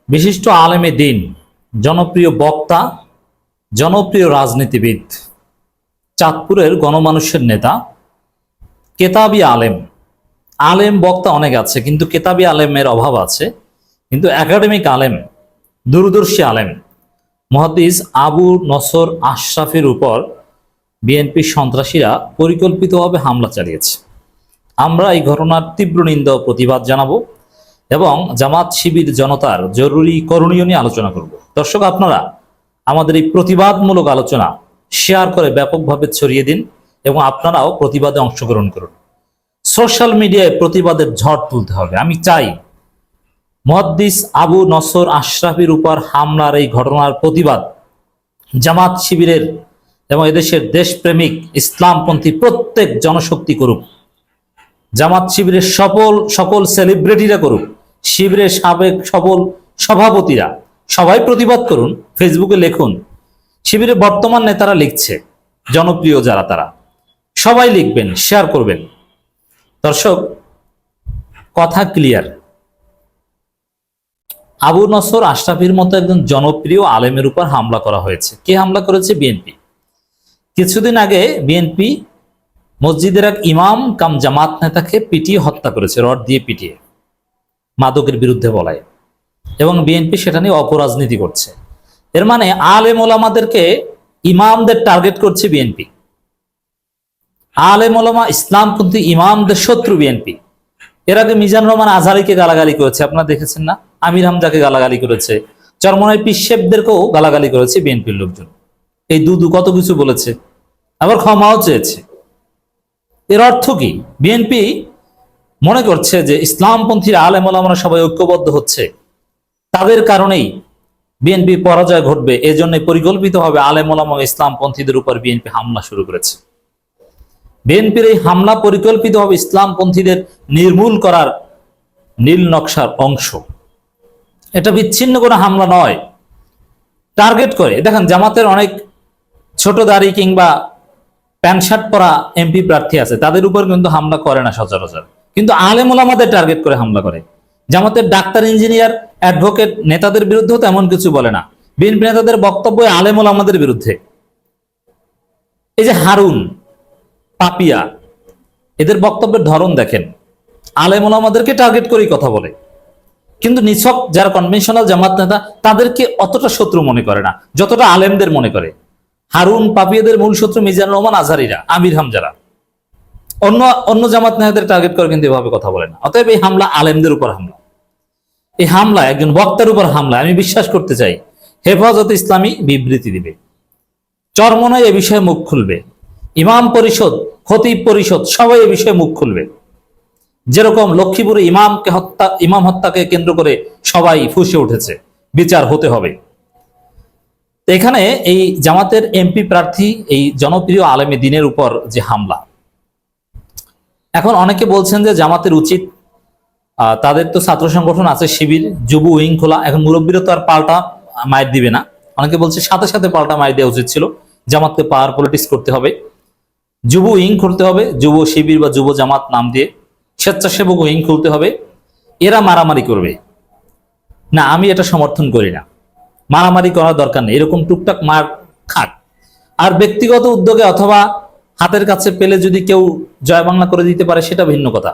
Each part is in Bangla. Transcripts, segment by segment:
বিশিষ্ট আলেমে দ্বীন, জনপ্রিয় বক্তা, জনপ্রিয় রাজনীতিবিদ, চাঁদপুরের গণমানুষের নেতা, কেতাবি আলেম। আলেম বক্তা অনেক আছে, কিন্তু কেতাবি আলেমের অভাব আছে। কিন্তু একাডেমিক আলেম, দূরদর্শী আলেম মুহাদ্দিস আবু নসর আশরাফের উপর বিএনপি সন্ত্রাসীরা পরিকল্পিতভাবে হামলা চালিয়েছে। আমরা এই ঘটনার তীব্র নিন্দা ও প্রতিবাদ জানাবো এবং জামাত শিবির জনতার জরুরি করণীয় নিয়ে আলোচনা করব। দর্শক, আপনারা আমাদের এই প্রতিবাদমূলক আলোচনা শেয়ার করে ব্যাপকভাবে ছড়িয়ে দিন এবং আপনারাও প্রতিবাদে অংশগ্রহণ করুন। সোশ্যাল মিডিয়ায় প্রতিবাদের ঝড় তুলতে হবে। আমি চাই মুহাদ্দিস আবু নসর আশরাফের উপর হামলার এই ঘটনার প্রতিবাদ জামাত শিবিরের এবং এদেশের দেশপ্রেমিক ইসলামপন্থী প্রত্যেক জনশক্তি করুক। জামাত শিবিরের সকল সেলিব্রিটিরা করুক, শিবিরের সাবেক সবল সভাপতিরা সবাই প্রতিবাদ করুন। ফেসবুকে লিখুন, শিবিরের বর্তমান নেতারা লিখছে, জনপ্রিয় যারা তারা সবাই লিখবেন, শেয়ার করবেন। দর্শক, কথা ক্লিয়ার, আবু নসর আশরাফির মতো একজন জনপ্রিয় আলেমের উপর হামলা করা হয়েছে। কে হামলা করেছে? বিএনপি। কিছুদিন আগে বিএনপি মসজিদের এক ইমাম কাম জামাত নেতাকে পিটিয়ে হত্যা করেছে, রড দিয়ে পিটিয়ে, মাদকের বিরুদ্ধে বলায়, এবং বিএনপি সেটা নিয়ে অপরাজনীতি করছে। এর মানে আলেম ওলামাদেরকে, ইমামদের টার্গেট করছে বিএনপি। আলেম ওলামা ইসলামপন্থী ইমামদের শত্রু বিএনপি। এর আগে মিজানুর রহমান আজহারীকে গালাগালি করেছে, আপনারা দেখেছেন না? আমির হামজাকে গালাগালি করেছে, চরমনাই পিসেবদেরকেও গালাগালি করেছে বিএনপির লোকজন। এই দুদু কত কিছু বলেছে, আবার ক্ষমাও চেয়েছে। এর অর্থ কি? বিএনপি মনে করছে যে ইসলামপন্থীরা আলেম ওলামারা সবাই ঐক্যবদ্ধ হচ্ছে, তাদের কারণেই বিএনপি পরাজয় ঘটবে, এজন্য পরিকল্পিতভাবে আলেম ওলামা ইসলামপন্থীদের উপর বিএনপি হামলা শুরু করেছে। বিএনপির এই হামলা পরিকল্পিতভাবে ইসলামপন্থীদের নির্মূল করার নীল নকশার অংশ। এটা বিচ্ছিন্ন করে হামলা নয়, টার্গেট করে। দেখেন, জামাতের অনেক ছোট দাড়ি কিংবা প্যান্ট শার্ট পরা এমপি প্রার্থী আছে, তাদের উপর কিন্তু হামলা করে না সচরাচর, কিন্তু আলেম ওলামাদের টার্গেট করে হামলা করে। জামাতের ডাক্তার, ইঞ্জিনিয়ার, অ্যাডভোকেট নেতাদের বিরুদ্ধেও তেমন কিছু বলে না। বিএনপি নেতাদের বক্তব্য আলেম ওলামাদের বিরুদ্ধে। এই যে হারুন, পাপিয়া, এদের বক্তব্যের ধরন দেখেন, আলেম ওলামাদেরকে টার্গেট করেই কথা বলে। কিন্তু নিছক যারা কনভেনশনাল জামাত নেতা, তাদেরকে অতটা শত্রু মনে করে না যতটা আলেমদের মনে করে। হারুন, পাপিয়াদের মূল শত্রু মিজানুর রহমান আজহারীরা, আমির হামজারা। অন্য জামাত নেতাদের টার্গেট করে কিন্তু এভাবে কথা বলে না। অতএব এই হামলা আলেমদের উপর হামলা, এই হামলা একজন বক্তার উপর হামলা। আমি বিশ্বাস করতে চাই হেফাজতে ইসলামী বিবৃতি দিবে, চরমনায় এ বিষয়ে মুখ খুলবে, ইমাম পরিষদ, খতিব পরিষদ সবাই এ বিষয়ে মুখ খুলবে। যেরকম লক্ষ্মীপুরে ইমাম হত্যাকে কেন্দ্র করে সবাই ফুঁসে উঠেছে, বিচার হতে হবে। এখানে এই জামাতের এমপি প্রার্থী এই জনপ্রিয় আলেমে দ্বীনের উপর যে হামলা, এখন অনেকে বলছেন যে জামাতের উচিত, তাদের তো ছাত্র সংগঠন আছে, শিবির, যুব উইং খোলা। এখন মুরব্বীরা তো আর পাল্টা মাইর দিবে না। অনেকে বলছে সাথে সাথে পাল্টা মাইর দেওয়া উচিত ছিল, জামাতকে পাওয়ার পলিটিক্স করতে হবে, যুব উইং খুলতে হবে, যুব শিবির বা যুব জামাত নাম দিয়ে স্বেচ্ছাসেবক উইং খুলতে হবে। এরা মারামারি করবে না, আমি এটা সমর্থন করি না। মারামারি করার দরকার নেই, এরকম টুকটাক মার খাক। আর ব্যক্তিগত উদ্যোগে অথবা হাতের কাছে পেলে যদি কেউ জয় বাংলা করে দিতে পারে, সেটা ভিন্ন কথা,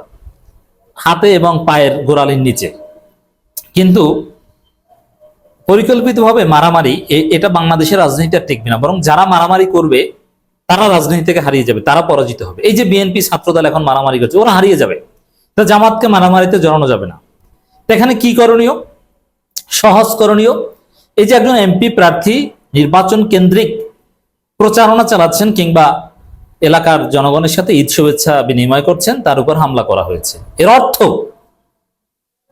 হাতে এবং পায়ের গোড়ালির নিচে। কিন্তু পরিকল্পিতভাবে মারামারি, এটা বাংলাদেশের রাজনীতি আর টিকবে না। বরং যারা মারামারি করবে তারা রাজনীতি থেকে হারিয়ে যাবে, তারা পরাজিত হবে। এই যে বিএনপি ছাত্রদল এখন মারামারি করছে, ওরা হারিয়ে যাবে। তো জামাতকে মারামারিতে জড়ানো যাবে না। এখানে কি করণীয়? সহজ করণীয়। এই যে একজন এমপি প্রার্থী নির্বাচন কেন্দ্রিক প্রচারণা চালাচ্ছেন কিংবা এলাকার জনগণের সাথে ঈদ শুভেচ্ছা বিনিময় করছেন, তার উপর হামলা করা হয়েছে। এর অর্থ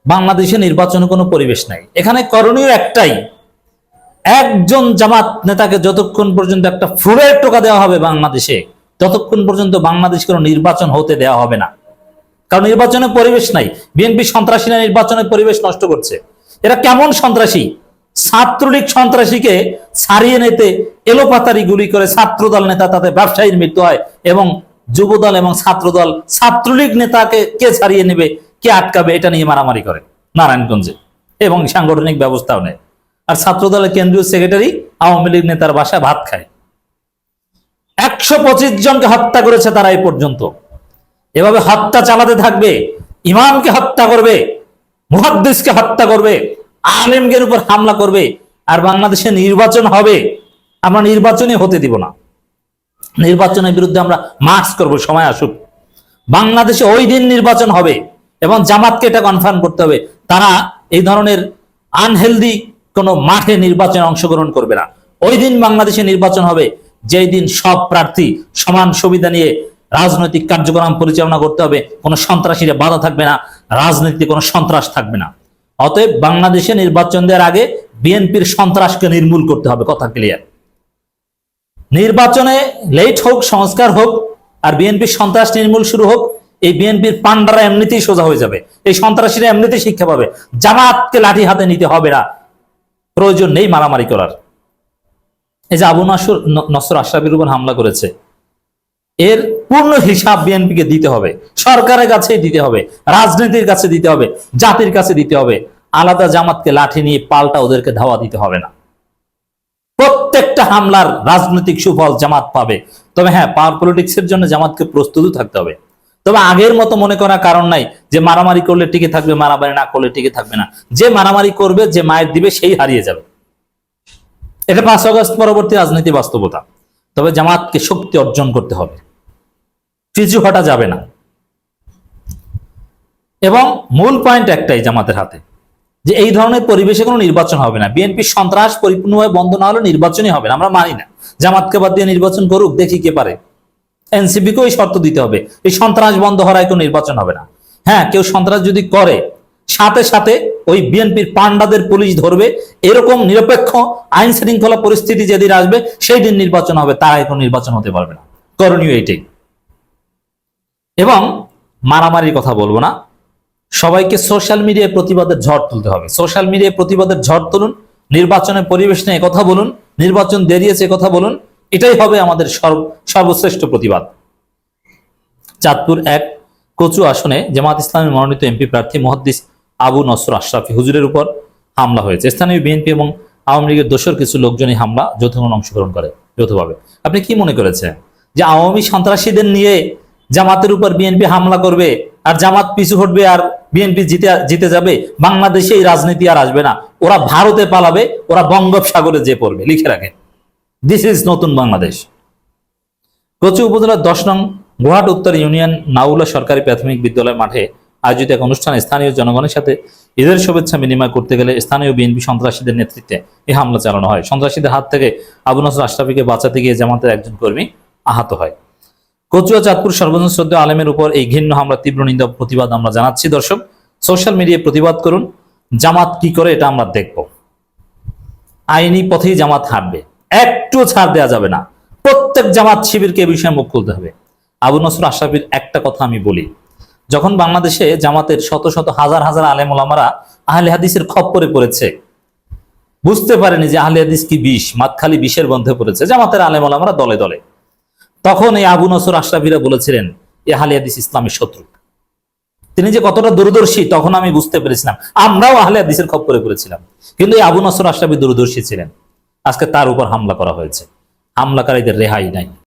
বাংলাদেশে নির্বাচনে কোনো পরিবেশ নাই। এখানে করণীয় একটাই, একজন জামাত নেতাকে যতক্ষণ পর্যন্ত একটা ফুলের টোকা দেওয়া হবে বাংলাদেশে, ততক্ষণ পর্যন্ত বাংলাদেশ কোনো নির্বাচন হতে দেওয়া হবে না। কারণ নির্বাচনের পরিবেশ নাই। বিএনপি সন্ত্রাসীরা নির্বাচনের পরিবেশ নষ্ট করছে। এরা কেমন সন্ত্রাসী? ছাত্রলীগ সন্ত্রাসীকে ছাড়িয়ে নিতে এলোপাতারি গুলি করে ছাত্রদল নেতা, তাতে ব্যবসায়ীর মৃত্যু হয়, এবং যুবদল এবং ছাত্রদল ছাত্রলীগ নেতাকে কে ছাড়িয়ে নেবে, কে আটকাবে, এটা নিয়ে মারামারি করে নারায়ণগঞ্জে। এবং সাংগঠনিক ব্যবস্থাও নেয়। আর ছাত্রদলের কেন্দ্রীয় সেক্রেটারি আওয়ামী লীগ নেতার বাসায় ভাত খায়। 125 জনকে হত্যা করেছে তারা এই পর্যন্ত। এভাবে হত্যা চালাতে থাকবে, ইমামকে হত্যা করবে, মুহাদ্দিসকে হত্যা করবে, আলেমদের উপর হামলা করবে। আর বাংলাদেশে নির্বাচন হবে, আমরা নির্বাচনই হতে দিব না। নির্বাচনের বিরুদ্ধে আমরা মার্চ করব, সময় আসুক। বাংলাদেশে ওই দিন নির্বাচন হবে এবং জামাতকে এটা কনফার্ম করতে হবে, তারা এই ধরনের আনহেলদি কোনো মাঠে নির্বাচনে অংশগ্রহণ করবে না। ওই দিন বাংলাদেশে নির্বাচন হবে, যেই দিন সব প্রার্থী সমান সুবিধা নিয়ে রাজনৈতিক কার্যক্রম পরিচালনা করতে হবে, কোনো সন্ত্রাসীরা বাধা থাকবে না, রাজনীতিতে কোনো সন্ত্রাস থাকবে না। অতএব বাংলাদেশে নির্বাচন দেওয়ার আগে বিএনপির সন্ত্রাসকে নির্মূল করতে হবে, কথা ক্লিয়ার। নির্বাচনে লেট হোক, সংস্কার হোক, আর বিএনপির সন্ত্রাস নির্মূল শুরু হোক, এই বিএনপির পান্ডারা এমনিতেই সোজা হয়ে যাবে, এই সন্ত্রাসীরা এমনিতেই শিক্ষা পাবে। জামাতকে লাঠি হাতে নিতে হবে না, প্রয়োজন নেই মারামারি করার। এই যে আবু নসর আশরাফির উপর হামলা করেছে, এর পূর্ণ হিসাব বিএনপিকে দিতে হবে, সরকারের কাছে দিতে হবে, রাজনীতির কাছে দিতে হবে, জাতির কাছে দিতে হবে। আলাদা জামাতকে লাঠি নিয়ে পাল্টা ওদেরকে ধাওয়া দিতে হবে না। প্রত্যেকটা হামলার রাজনৈতিক সুফল জামাত পাবে। তবে হ্যাঁ, পাওয়ার পলিটিক্সের জন্য জামাতকে প্রস্তুত থাকতে হবে। তবে আগের মতো মনে করার কারণ নাই যে মারামারি করলে টিকে থাকবে, মারামারি না করলে টিকে থাকবে না। যে মারামারি করবে, যে মায়ের দিবে, সেই হারিয়ে যাবে। এটা 5 আগস্ট পরবর্তী রাজনীতি বাস্তবতা। তবে জামাতকে শক্তি অর্জন করতে হবে, পিছু হটা যাবে না। এবং মূল পয়েন্ট একটাই জামাতের হাতে, যে এই ধরনের পরিবেশে কোনো নির্বাচন হবে না। বিএনপি সন্ত্রাস পরিপূর্ণভাবে বন্ধ না হলে নির্বাচনই হবে না, আমরা মানি না। জামাতকে বাদ দিয়ে নির্বাচন করুক, দেখি কে পারে। এনসিপিকেও এই শর্ত দিতে হবে, এই সন্ত্রাস বন্ধ হওয়ায় কোনো নির্বাচন হবে না। হ্যাঁ, কেউ সন্ত্রাস যদি করে, সাথে সাথে ওই বিএনপির পান্ডাদের পুলিশ ধরবে। এরকম নিরপেক্ষ আইন শৃঙ্খলা পরিস্থিতি যেদিন আসবে, সেই দিন নির্বাচন হবে, তার আগে কোনো নির্বাচন হতে পারবে না। করণীয় এইটাই। এবং মারামারির কথা বলবো না, সবাইকে সোশ্যাল মিডিয়ায় প্রতিবাদের ঝড় তুলতে হবে। সোশ্যাল মিডিয়ায় প্রতিবাদের ঝড় তুলুন, নির্বাচনের পরিবেশ নিয়ে কথা বলুন, নির্বাচন দেরিয়েছে কথা বলুন। এটাই হবে আমাদের সর্বশ্রেষ্ঠ প্রতিবাদ। চাঁদপুর 1 কচু আসনে জামাত ইসলামের মনোনীত এমপি প্রার্থী মুহাদ্দিস আবু নসর আশরাফি হুজুরের উপর হামলা হয়েছে। স্থানীয় বিএনপি এবং আওয়ামী লীগের দোসর কিছু লোকজনই হামলা যৌথভাবে অংশগ্রহণ করে, যৌথভাবে। আপনি কি মনে করেছেন যে আওয়ামী সন্ত্রাসীদের নিয়ে জামাতের উপর বিএনপি হামলা করবে, আর জামাত পিছু হটবে, আর বিএনপি জিতে যাবে? বাংলাদেশে এই রাজনীতি আর আসবে না। ওরা ভারতে পালাবে, ওরা বঙ্গোপসাগরে যে পড়বে। লিখে রাখেন, দিস ইজ নতুন বাংলাদেশ। কচু উপজেলার 10 নং গোহাট উত্তর ইউনিয়ন নাউলা সরকারি প্রাথমিক বিদ্যালয় মাঠে আয়োজিত এক অনুষ্ঠানে স্থানীয় জনগণের সাথে ঈদের শুভেচ্ছা বিনিময় করতে গেলে স্থানীয় বিএনপি সন্ত্রাসীদের নেতৃত্বে এই হামলা চালানো হয়। সন্ত্রাসীদের হাত থেকে আবু নসর আশরাফিকে বাঁচাতে গিয়ে জামাতের একজন কর্মী আহত হয়। কচুয়া চাঁদপুর সর্বজন শ্রদ্ধেয় আলেমের উপর এই ঘৃণ্য হামলা তীব্র নিন্দা প্রতিবাদ আমরা জানাচ্ছি। দর্শক, সোশ্যাল মিডিয়ায় প্রতিবাদ করুন, জামাত কি করে এটা আমরা দেখব। আইনি পথেই জামাত হাঁটবে, একটু ছাড় দেওয়া যাবে না। প্রত্যেক জামাত শিবিরকে এই বিষয়ে মুখ খুলতে হবে। আবু নসর আশরাফির একটা কথা আমি বলি, যখন বাংলাদেশে জামাতের শত শত হাজার হাজার আলেম ওলামারা আহলে হাদিসের খপ্পরে পড়েছে, বুঝতে পারেনি যে আহলে হাদিস কি বিষ, মাতখালি বিষের বন্ধে পড়েছে জামাতের আলেম ওলামারা দলে দলে, তখন এই আবু নসর আশরাফিরা বলেছিলেন এ আহলে হাদিস ইসলামের শত্রু। তিনি যে কতটা দূরদর্শী তখন আমি বুঝতে পেরেছিলাম। আমরাও আহলে হাদিসের খপ্পরে পড়েছিলাম, কিন্তু এই আবু নসর আশরাফি দূরদর্শী ছিলেন। আজকে তার উপর হামলা করা হয়েছে, হামলাকারীদের রেহাই নাই।